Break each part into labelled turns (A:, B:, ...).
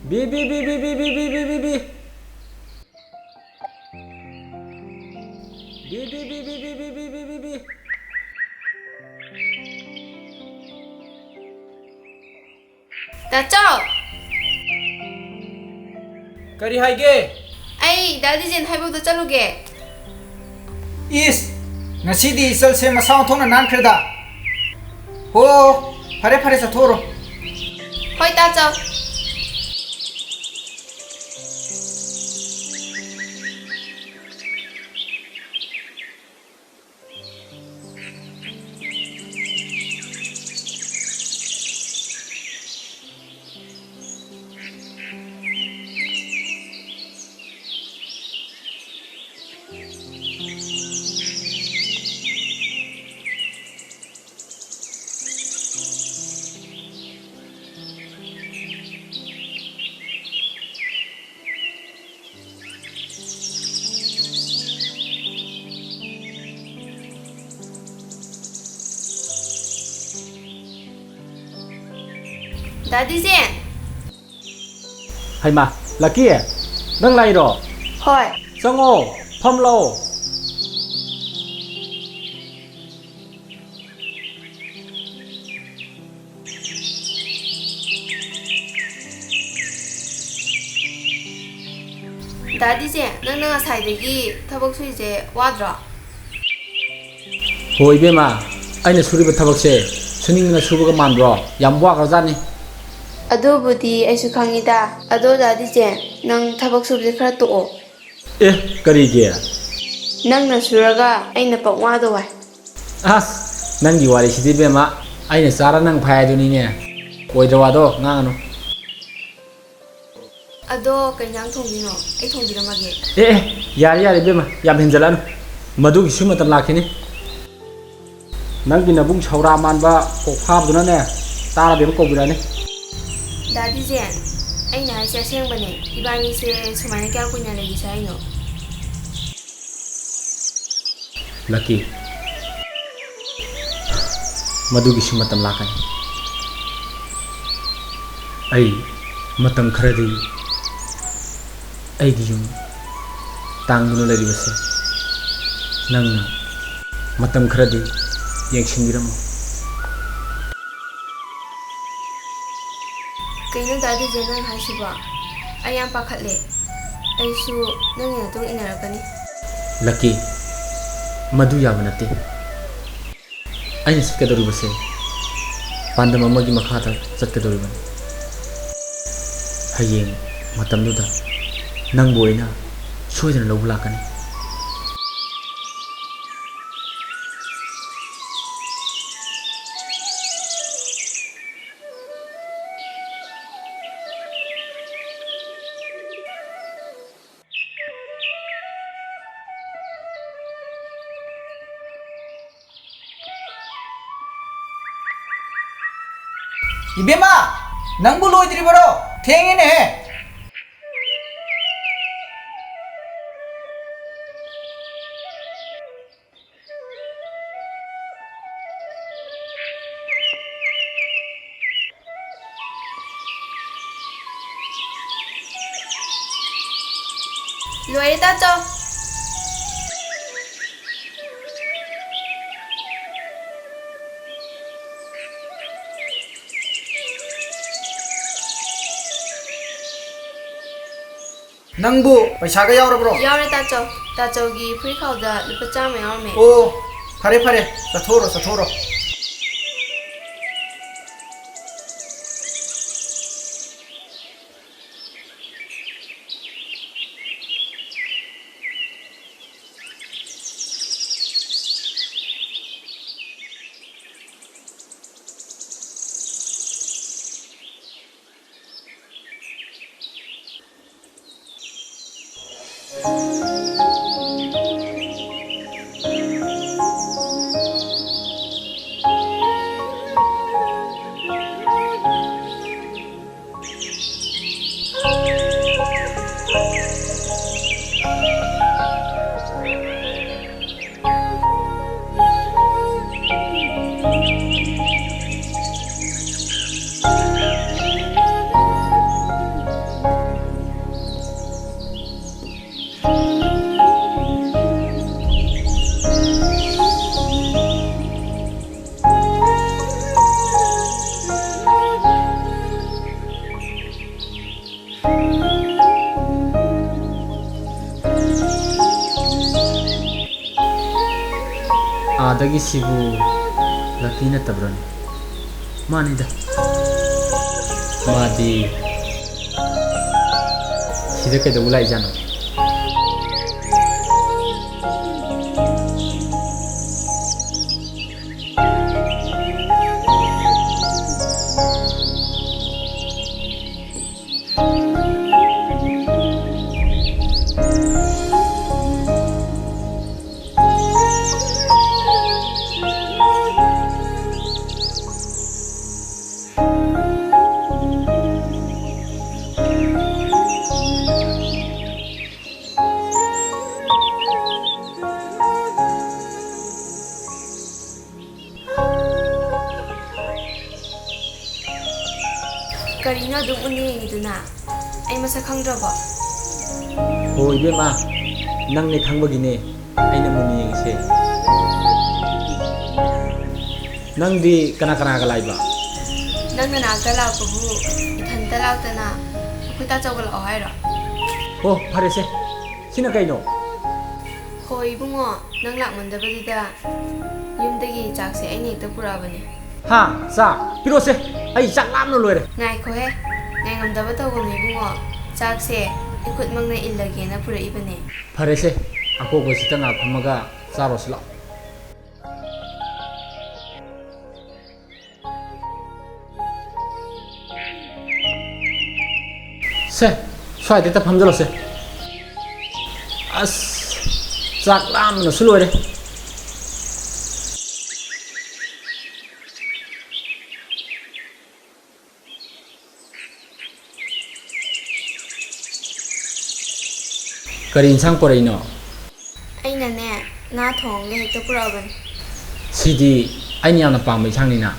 A: Bi bi bi bi bi bi bi bi bi bi. Bi bi bi bi bi bi bi bi bi.
B: Dachao,
A: Kari haige.
B: ai Daddy Jen hai bawda chaluge.
C: Is ngasidi isal se masang thong na nan khirda. Ho, phare phare sa thoro.
B: Hoi Dachao. Daddy Jen.
A: Hai ma, Lucky à? Nang lai ro.
B: Hoi.
A: Sango, phom lo.
B: Daddy Jen, nang ngasai tabak suije wadro.
A: Hoi be ma, aina suriba thabakse suningna subaga manbro. Yam wa gazani.
B: Adobudi aisu khangida. Ado Daddy Jen, nang tabak subje khara to'o.
A: Kari ge?
B: Nang na suraga aina pakwado wai.
A: As, nang di wari sidi be ma, aina sara nang phaya duni ne. Oidra do ngano.
B: Ado kanyang thongdino, ai thongdiramage.
A: Yari yari be ma, yam hinjalan. Madu gi suma tam lakhini. Nang gi nabung chhaura manba ko phab duna ne. Tara be ko birane.
B: Daddy Jen, aina haise asengbane. Ibani se sumaina kya kunya legi saino.
A: Lucky. Madu gi suma tam lakhani. Ai matam kharadi. Ai gi yum tangduna lari base. Nangna matam kharadi yekshinbiramo.
B: Kaino Daddy Jen nang haisiba. Ayam pakhatle. Aisu nang ina tung inarakani.
A: Lucky. Madu yaba nate. Aina satkadori base. Pandam amagi makhata satkadori ban. Hayeng matamduda nang boina soidana lawbu lakani.
C: Ibema, nang bu loidri baro. Thengine.
B: Loire Dachao.
C: Nangbu paisa ga yaura bro.
B: Yaure Dachao. Dachao gi free khawda lupa chama yaurme.
C: Oh, phare phare sa thoro.
A: ꯑꯥꯗꯒꯤ ꯁꯤꯕꯨ ꯂꯛꯀꯤ ꯅꯠꯇꯕ꯭ꯔꯣꯅꯦ? ꯃꯥꯅꯤꯗ, ꯃꯥꯗꯤ ꯁꯤꯗ ꯀꯩꯗꯧꯕ ꯂꯥꯛꯏꯖꯥꯠꯅꯣ?
B: ꯀꯔꯤꯅꯣ ꯑꯗꯨꯝ ꯎꯟꯅ ꯌꯦꯡꯉꯤꯗꯨꯅ? ꯑꯩ ꯃꯁꯛ ꯈꯪꯗ꯭ꯔꯕꯣ?
A: ꯍꯣ 이ꯕꯦꯝꯃ, ꯅꯪꯅꯦ ꯈꯪꯕꯒꯤꯅꯦ ꯑꯩꯅ ꯃꯨꯟꯅ ꯌꯦꯡꯉꯤꯁꯦ. ꯅꯪꯗꯤ ꯀꯅꯥ ꯀꯅꯥꯒ ꯂꯥꯛꯏꯕ?
B: ꯅꯪ ꯅꯅꯥꯛꯇ ꯂꯥꯛꯄꯕꯨ ꯏꯊꯟꯇ ꯂꯥꯛꯇꯅ ꯑꯩꯈꯣꯏ ꯇꯥꯆꯧꯒ ꯂꯥꯛꯑꯣ ꯍꯥꯏꯔꯣ?
A: ꯍꯣ ꯐꯔꯦꯁꯦ. ꯁꯤꯅ ꯀꯩꯅꯣ?
B: ꯍꯣꯏ ꯏꯕꯨꯡꯉꯣ, ꯅꯪ ꯂꯥꯛꯃꯟꯗꯕꯗꯨꯗ ꯌꯨꯝꯗꯒꯤ ꯆꯥꯛꯁꯦ ꯑꯩꯅ ꯍꯦꯛꯇ ꯄꯨꯔꯛꯑꯕꯅꯦ.
A: ꯍꯥ, ꯆꯥꯛ ꯄꯤꯔꯣꯁꯦ. ꯑꯩ ꯆꯥꯛ ꯂꯥꯝꯅ ꯂꯣꯏꯔꯦ.
B: ꯉꯥꯏꯈꯣꯍꯦ, ꯉꯥꯏꯉꯝꯗꯕ ꯇꯧꯒꯅꯨ ꯏꯕꯨꯡꯉꯣ. ꯆꯥꯛꯁꯦ ꯏꯈꯨꯠꯃꯛꯅ ꯏꯜꯂꯒꯦꯅ ꯄꯨꯔꯛꯏꯕꯅꯦ.
A: ꯐꯔꯦꯁꯦ, ꯑꯀꯣꯛꯄꯁꯤꯗ ꯉꯥꯛ ꯐꯝꯃꯒ ꯆꯥꯔꯣꯁꯤ ꯂꯥꯛꯑꯣ. ꯁꯦ, ꯁ꯭ꯋꯥꯏꯗ ꯍꯦꯛꯇ ꯐꯝꯖꯜꯂꯣꯁꯦ. ꯑꯁ, ꯆꯥꯛ ꯂꯥꯝꯕꯅꯁꯨ ꯂꯣꯏꯔꯦ. ꯀꯔꯤ ꯏꯟꯁꯥꯡ ꯄꯨꯔꯛꯏꯅꯣ?
B: ꯑꯩꯅꯅꯦ, ꯉꯥ ꯊꯣꯡꯉꯒ ꯍꯦꯛꯇ ꯄꯨꯔꯛꯑꯕꯅꯦ.
A: ꯁꯤꯗꯤ ꯑꯩꯅ ꯌꯥꯝꯅ ꯄꯥꯝꯕ ꯏꯟꯁꯥꯡꯅꯤꯅ.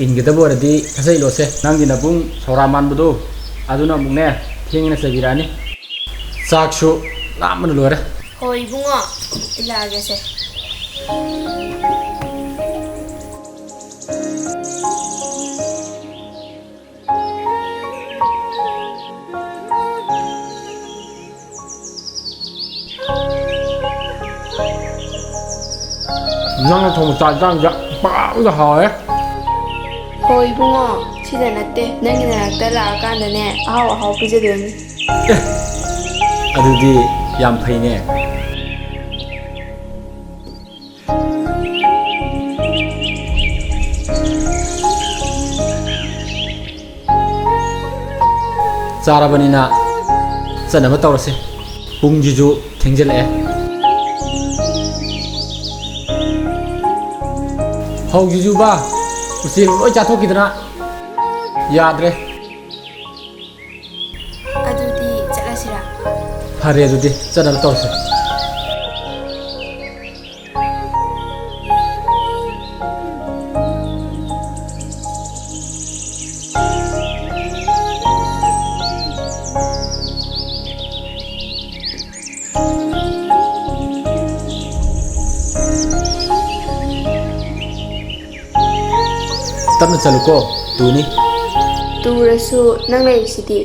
A: ꯏꯟꯒꯗꯕ ꯑꯣꯏꯔꯗꯤ ꯁꯠ ꯏꯜꯂꯣꯁꯦ. ꯅꯪꯒꯤ ꯅꯕꯨꯡ ꯁꯧꯔꯥ ꯃꯥꯟꯕꯗꯣ ꯑꯗꯨꯅ ꯑꯃꯨꯛꯅꯦ ꯊꯦꯡꯅ ꯆꯩꯕꯤꯔꯛꯑꯅꯤ. ꯆꯥꯛꯁꯨ ꯂꯥꯝꯕꯅ ꯂꯣꯏꯔꯦ.
B: ꯍꯣꯏ ꯏꯕꯨꯡꯉꯣ, ꯏꯜꯂꯛꯑꯒꯦꯁꯦ.
A: ꯅꯪꯅ ꯊꯣꯡꯕ ꯆꯥꯛ ꯏꯟꯁꯥꯡꯁꯦ ꯄꯪꯍꯥꯎꯗ ꯍꯥꯎꯔꯦ.
B: ꯍꯣꯏ ꯏꯕꯨꯡꯉꯣ, ꯁꯤꯗ ꯅꯠꯇꯦ, ꯅꯪꯒꯤ ꯅꯅꯥꯛꯇ ꯂꯥꯛꯑꯀꯥꯟꯗꯅꯦ ꯑꯍꯥꯎ ꯑꯍꯥꯎ ꯄꯤꯖꯗꯣꯏꯅꯤ.
A: ꯑꯗꯨꯗꯤ ꯌꯥꯝ ꯐꯩꯅꯦ. ꯆꯥꯔꯕꯅꯤꯅ ꯆꯠꯅꯕ ꯇꯧꯔꯁꯤ. ꯄꯨꯡꯁꯤꯁꯨ ꯊꯦꯡꯖꯤꯜꯂꯛꯑꯦ. ꯐꯧꯁꯤꯁꯨꯕ ꯎꯆꯦꯛ ꯂꯣꯏ ꯆꯥꯊꯣꯛꯈꯤꯗꯅ ꯌꯥꯗ꯭ꯔꯦ.
B: ꯑꯗꯨꯗꯤ ꯆꯠꯂꯁꯤꯔꯥ?
A: ꯐꯔꯦ, ꯑꯗꯨꯗꯤ ꯆꯠꯅꯕ ꯇꯧꯔꯁꯤ. ꯇꯞꯅ ꯆꯠꯂꯨꯀꯣ, ꯇꯨꯅꯤ.
B: ꯇꯨꯔꯁꯨ ꯅꯪ ꯂꯩꯔꯤꯁꯤꯗꯤ.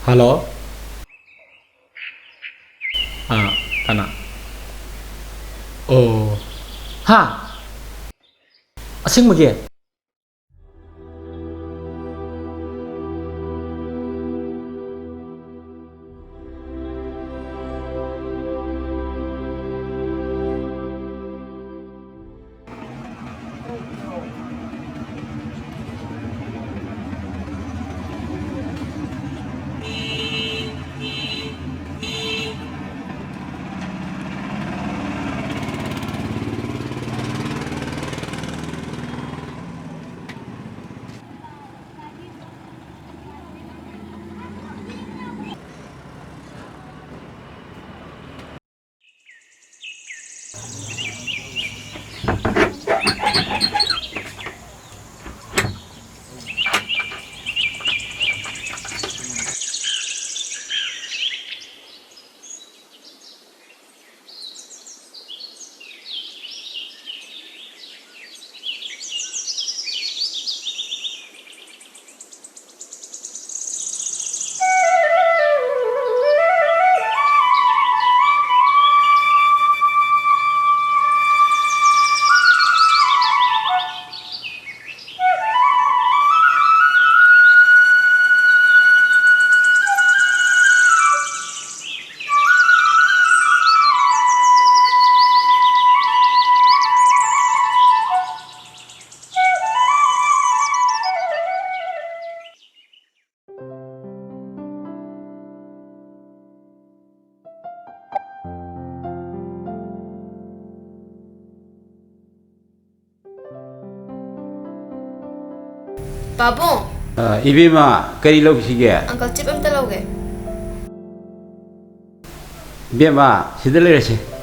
A: ꯍꯜꯂꯣ. ꯀꯅꯥ? ꯑꯣ, ꯍꯥ, ꯑꯁꯦꯡꯕꯒꯤ?
B: Babong,
D: 이비마 그리 럭시게
B: Uncle Chip amta lauge.
D: 이비마 시들레시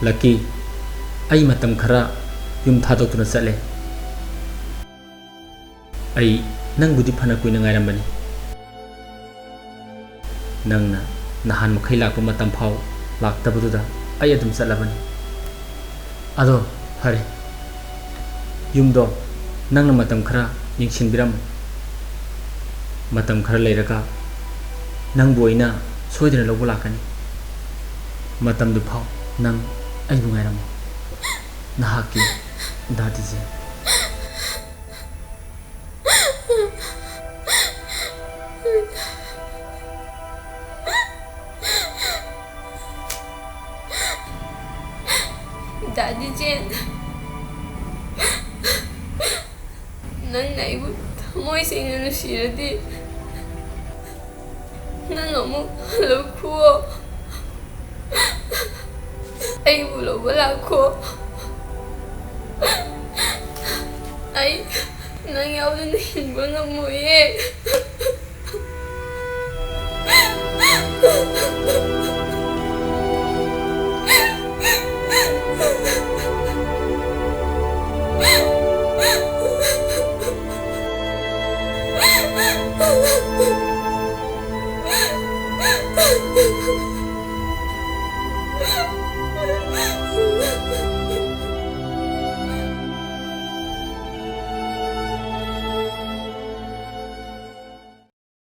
A: Lucky, ay matam khara yum thadok tuna chatle. Ay nang budi phana kuina ngairam bani. Nang na nahan makhai lakpa matam phau laktabuda ay adum chatla bani. Ado phare. Yum do nang na matam khara yingsin biram. Matam khara leiraka nang boina soidina lobu lakani. Matam du phau nang ay bungai ramo nahaki dadi je
B: Daddy Jen, nang naibu thamoy singanu siradi, nang amuk halukhuo. Ay bulo wala ko. Ay nangyao na hinba nga mo eh.